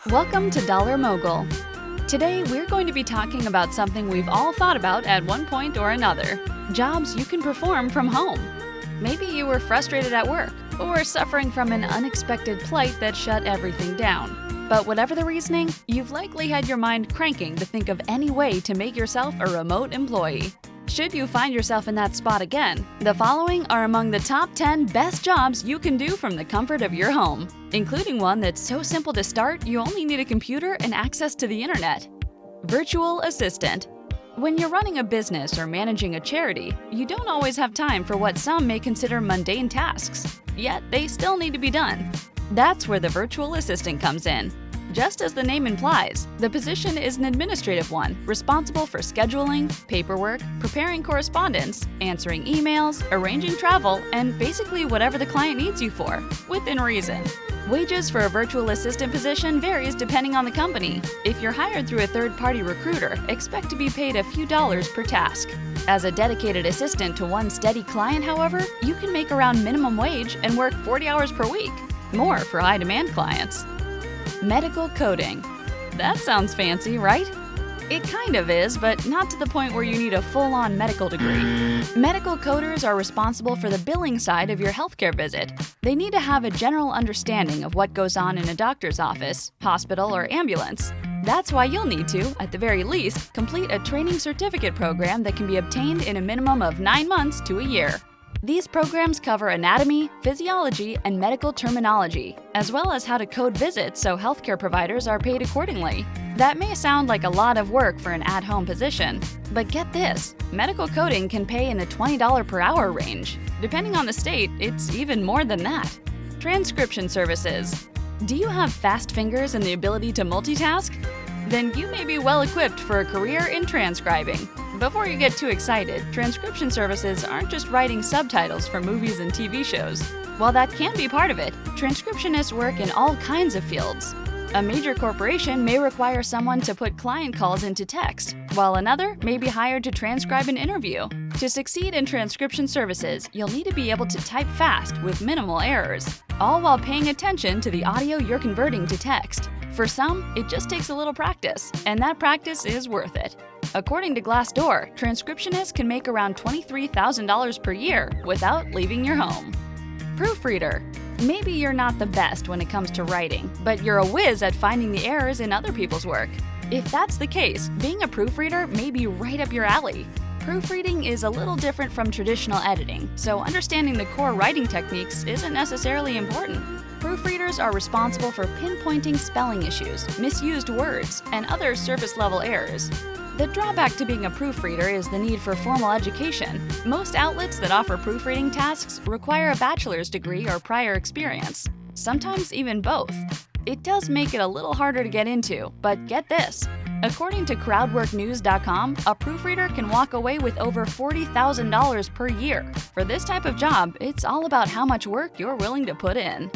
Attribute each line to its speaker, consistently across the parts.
Speaker 1: Welcome to Dollar Mogul. Today, we're going to be talking about something we've all thought about at one point or another: jobs you can perform from home. Maybe you were frustrated at work or suffering from an unexpected plight that shut everything down. But whatever the reasoning, you've likely had your mind cranking to think of any way to make yourself a remote employee. Should you find yourself in that spot again, the following are among the top 10 best jobs you can do from the comfort of your home, including one that's so simple to start you only need a computer and access to the internet. Virtual assistant. When you're running a business or managing a charity, you don't always have time for what some may consider mundane tasks, yet they still need to be done. That's where the virtual assistant comes in. Just as the name implies, the position is an administrative one, responsible for scheduling, paperwork, preparing correspondence, answering emails, arranging travel, and basically whatever the client needs you for, within reason. Wages for a virtual assistant position varies depending on the company. If you're hired through a third-party recruiter, expect to be paid a few dollars per task. As a dedicated assistant to one steady client, however, you can make around minimum wage and work 40 hours per week, more for high-demand clients. Medical coding. That sounds fancy, right? It kind of is, but not to the point where you need a full-on medical degree. Medical coders are responsible for the billing side of your healthcare visit. They need to have a general understanding of what goes on in a doctor's office, hospital, or ambulance. That's why you'll need to, at the very least, complete a training certificate program that can be obtained in a minimum of 9 months to a year. These programs cover anatomy, physiology, and medical terminology, as well as how to code visits so healthcare providers are paid accordingly. That may sound like a lot of work for an at-home position, but get this, medical coding can pay in the $20 per hour range. Depending on the state, it's even more than that. Transcription Services. Do you have fast fingers and the ability to multitask? Then you may be well equipped for a career in transcribing. Before you get too excited, transcription services aren't just writing subtitles for movies and TV shows. While that can be part of it, transcriptionists work in all kinds of fields. A major corporation may require someone to put client calls into text, while another may be hired to transcribe an interview. To succeed in transcription services, you'll need to be able to type fast with minimal errors, all while paying attention to the audio you're converting to text. For some, it just takes a little practice, and that practice is worth it. According to Glassdoor, transcriptionists can make around $23,000 per year without leaving your home. Proofreader. Maybe you're not the best when it comes to writing, but you're a whiz at finding the errors in other people's work. If that's the case, being a proofreader may be right up your alley. Proofreading is a little different from traditional editing, so understanding the core writing techniques isn't necessarily important. Proofreaders are responsible for pinpointing spelling issues, misused words, and other surface-level errors. The drawback to being a proofreader is the need for formal education. Most outlets that offer proofreading tasks require a bachelor's degree or prior experience, sometimes even both. It does make it a little harder to get into, but get this. According to crowdworknews.com, a proofreader can walk away with over $40,000 per year. For this type of job, it's all about how much work you're willing to put in.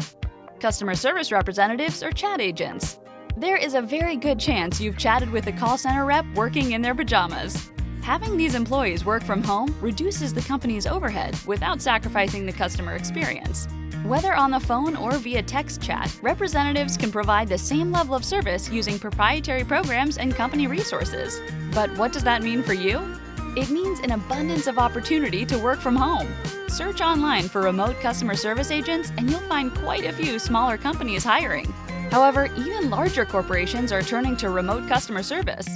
Speaker 1: Customer service representatives or chat agents. There is a very good chance you've chatted with a call center rep working in their pajamas. Having these employees work from home reduces the company's overhead without sacrificing the customer experience. Whether on the phone or via text chat, representatives can provide the same level of service using proprietary programs and company resources. But what does that mean for you? It means an abundance of opportunity to work from home. Search online for remote customer service agents and you'll find quite a few smaller companies hiring. However, even larger corporations are turning to remote customer service.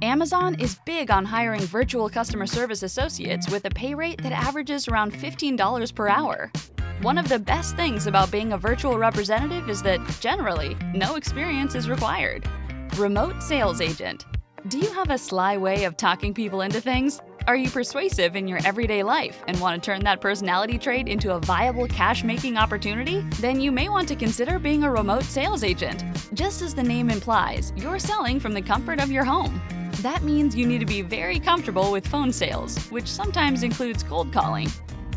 Speaker 1: Amazon is big on hiring virtual customer service associates with a pay rate that averages around $15 per hour. One of the best things about being a virtual representative is that, generally, no experience is required. Remote sales agent. Do you have a sly way of talking people into things? Are you persuasive in your everyday life and want to turn that personality trait into a viable cash-making opportunity? Then you may want to consider being a remote sales agent. Just as the name implies, you're selling from the comfort of your home. That means you need to be very comfortable with phone sales, which sometimes includes cold calling.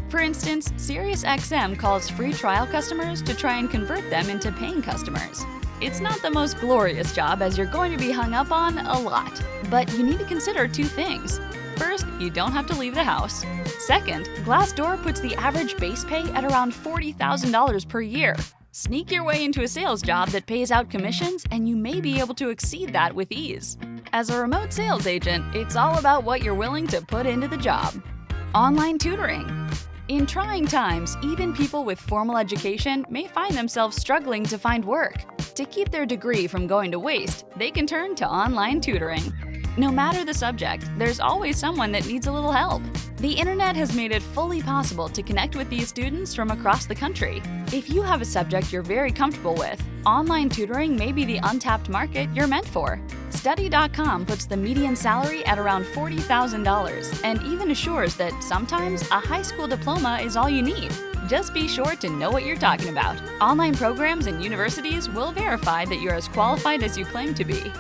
Speaker 1: For instance, SiriusXM calls free trial customers to try and convert them into paying customers. It's not the most glorious job as you're going to be hung up on a lot, but you need to consider 2 things. First, you don't have to leave the house. Second, Glassdoor puts the average base pay at around $40,000 per year. Sneak your way into a sales job that pays out commissions, and you may be able to exceed that with ease. As a remote sales agent, it's all about what you're willing to put into the job. Online tutoring. In trying times, even people with formal education may find themselves struggling to find work. To keep their degree from going to waste, they can turn to online tutoring. No matter the subject, there's always someone that needs a little help. The internet has made it fully possible to connect with these students from across the country. If you have a subject you're very comfortable with, online tutoring may be the untapped market you're meant for. Study.com puts the median salary at around $40,000 and even assures that sometimes a high school diploma is all you need. Just be sure to know what you're talking about. Online programs and universities will verify that you're as qualified as you claim to be.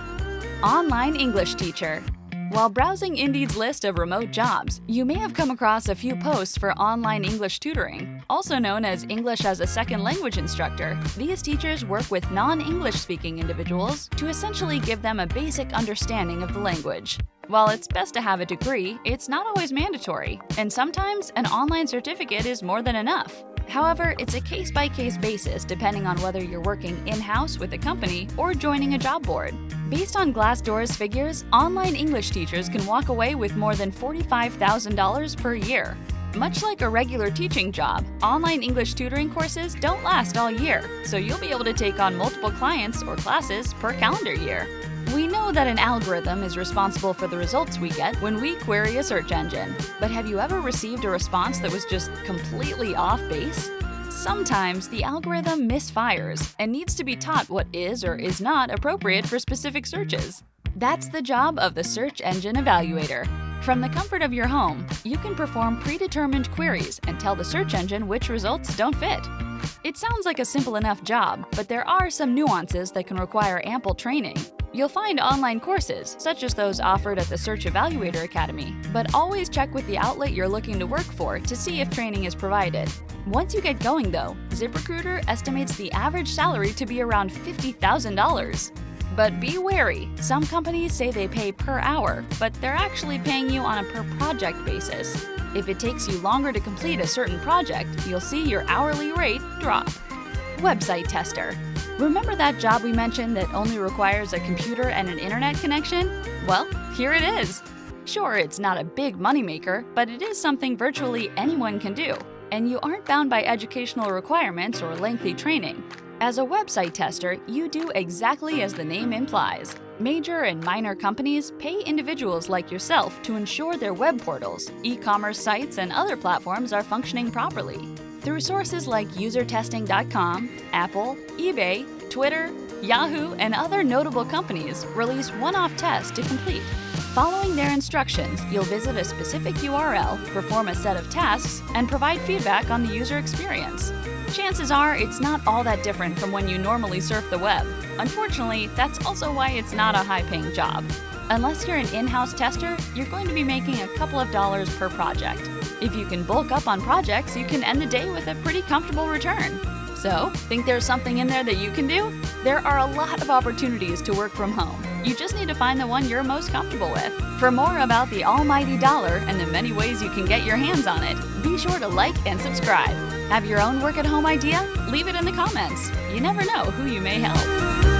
Speaker 1: Online English teacher. While browsing Indeed's list of remote jobs, you may have come across a few posts for online English tutoring, also known as English as a Second Language instructor. These teachers work with non-English speaking individuals to essentially give them a basic understanding of the language. While it's best to have a degree, it's not always mandatory, and sometimes an online certificate is more than enough. However, it's a case-by-case basis depending on whether you're working in-house with a company or joining a job board. Based on Glassdoor's figures, online English teachers can walk away with more than $45,000 per year. Much like a regular teaching job, online English tutoring courses don't last all year, so you'll be able to take on multiple clients or classes per calendar year. We know that an algorithm is responsible for the results we get when we query a search engine. But have you ever received a response that was just completely off base? Sometimes the algorithm misfires and needs to be taught what is or is not appropriate for specific searches. That's the job of the Search Engine Evaluator. From the comfort of your home, you can perform predetermined queries and tell the search engine which results don't fit. It sounds like a simple enough job, but there are some nuances that can require ample training. You'll find online courses, such as those offered at the Search Evaluator Academy, but always check with the outlet you're looking to work for to see if training is provided. Once you get going though, ZipRecruiter estimates the average salary to be around $50,000. But be wary, some companies say they pay per hour, but they're actually paying you on a per project basis. If it takes you longer to complete a certain project, you'll see your hourly rate drop. Website tester. Remember that job we mentioned that only requires a computer and an internet connection? Well, here it is. Sure, it's not a big moneymaker, but it is something virtually anyone can do, and you aren't bound by educational requirements or lengthy training. As a website tester, you do exactly as the name implies. Major and minor companies pay individuals like yourself to ensure their web portals, e-commerce sites, and other platforms are functioning properly. Through sources like usertesting.com, Apple, eBay, Twitter, Yahoo, and other notable companies release one-off tests to complete. Following their instructions, you'll visit a specific URL, perform a set of tasks, and provide feedback on the user experience. Chances are it's not all that different from when you normally surf the web. Unfortunately, that's also why it's not a high-paying job. Unless you're an in-house tester, you're going to be making a couple of dollars per project. If you can bulk up on projects, you can end the day with a pretty comfortable return. So, think there's something in there that you can do? There are a lot of opportunities to work from home. You just need to find the one you're most comfortable with. For more about the almighty dollar and the many ways you can get your hands on it, be sure to like and subscribe. Have your own work-at-home idea? Leave it in the comments. You never know who you may help.